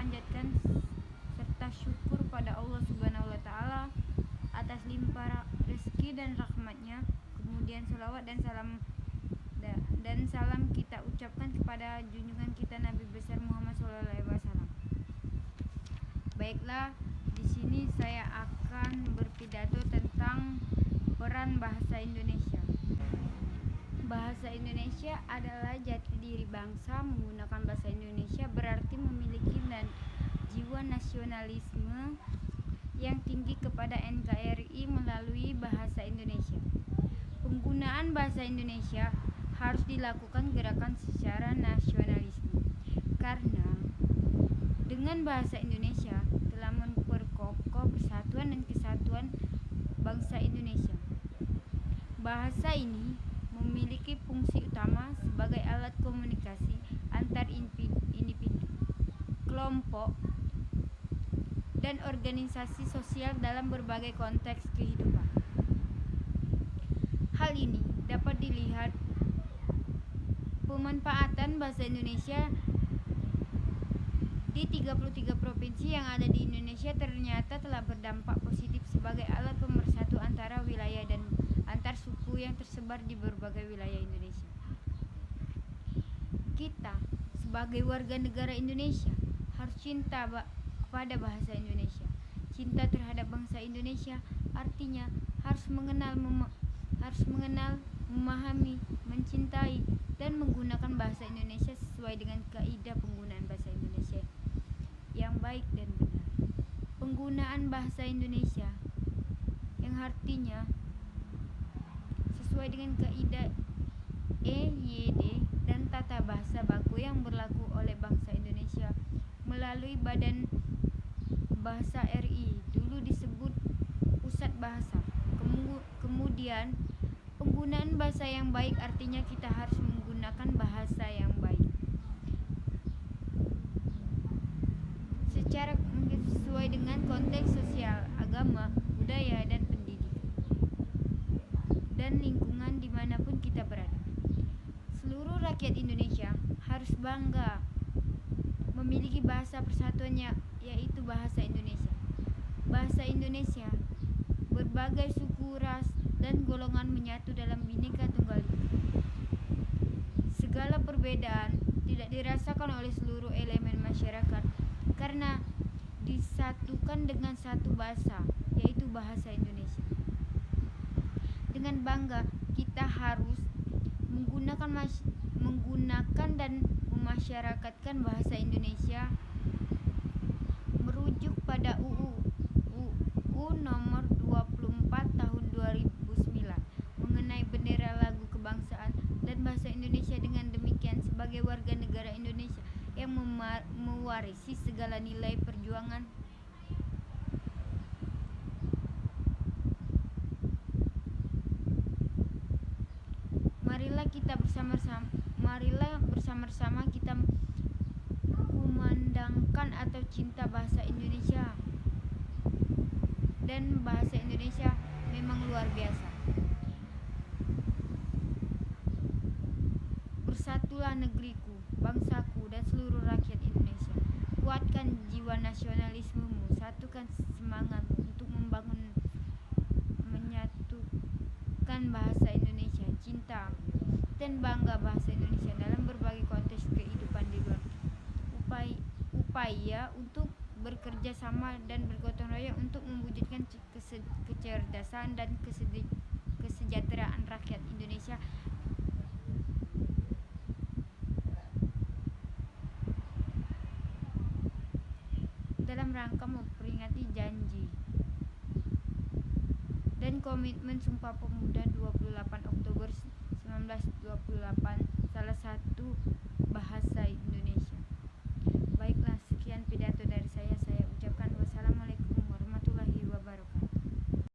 panjatkan serta syukur pada Allah Subhanahu wa taala atas limpah rezeki dan rahmatnya. Kemudian selawat dan salam kita ucapkan kepada junjungan kita Nabi besar Muhammad SAW. Baiklah, di sini saya akan berpidato tentang peran bahasa Indonesia. Bahasa Indonesia adalah jati diri bangsa. Menggunakan bahasa Indonesia berarti memiliki jiwa nasionalisme yang tinggi kepada NKRI melalui bahasa Indonesia. Penggunaan bahasa Indonesia harus dilakukan gerakan secara nasionalisme, karena dengan bahasa Indonesia telah memperkokoh persatuan dan kesatuan bangsa Indonesia. Bahasa ini memiliki fungsi utama sebagai alat komunikasi antar individu, kelompok, dan organisasi sosial dalam berbagai konteks kehidupan. Hal ini dapat dilihat pemanfaatan bahasa Indonesia di 33 provinsi yang ada di Indonesia ternyata telah berdampak positif sebagai alat pemersatu antara wilayah dan antar suku yang tersebar di berbagai wilayah Indonesia. Kita sebagai warga negara Indonesia harus cinta kepada bahasa Indonesia. Cinta terhadap bangsa Indonesia artinya harus mengenal, memahami, mencintai, dan menggunakan bahasa Indonesia sesuai dengan kaidah penggunaan bahasa Indonesia yang baik dan benar. Penggunaan bahasa Indonesia yang artinya sesuai dengan kaidah EYD dan tata bahasa baku yang berlaku oleh bangsa Indonesia melalui Badan Bahasa RI, dulu disebut Pusat Bahasa. Kemudian penggunaan bahasa yang baik artinya kita harus menggunakan bahasa yang baik secara sesuai dengan konteks sosial, agama, budaya, dan pendidikan dan lingkungan dimanapun kita berada. Seluruh rakyat Indonesia harus bangga memiliki bahasa persatuannya, yaitu bahasa Indonesia. Bahasa Indonesia berbagai suku, ras, dan golongan menyatu dalam Bhinneka Tunggal Ika. Segala perbedaan tidak dirasakan oleh seluruh elemen masyarakat karena disatukan dengan satu bahasa, yaitu bahasa Indonesia. Dengan bangga kita harus menggunakan dan memasyarakatkan bahasa Indonesia merujuk pada UU nomor 24 tahun 2009 mengenai bendera, lagu kebangsaan, dan bahasa Indonesia. Dengan demikian, sebagai warga negara Indonesia yang mewarisi segala nilai perjuangan marilah bersama-sama kita kumandangkan atau cinta bahasa Indonesia. Dan bahasa Indonesia memang luar biasa. Bersatulah negeriku, bangsaku, dan seluruh rakyat Indonesia. Kuatkan jiwa nasionalismemu, satukan semangatmu untuk menyatukan bahasa Indonesia. Cinta dan bangga bahasa Indonesia dalam berbagai konteks kehidupan di luar. Upaya untuk bekerja sama dan bergotong royong untuk mewujudkan kecerdasan dan kesejahteraan rakyat Indonesia dalam rangka memperingati janji dan komitmen Sumpah Pemuda 28 Oktober 1928, salah satu bahasa Indonesia. Baiklah, sekian pidato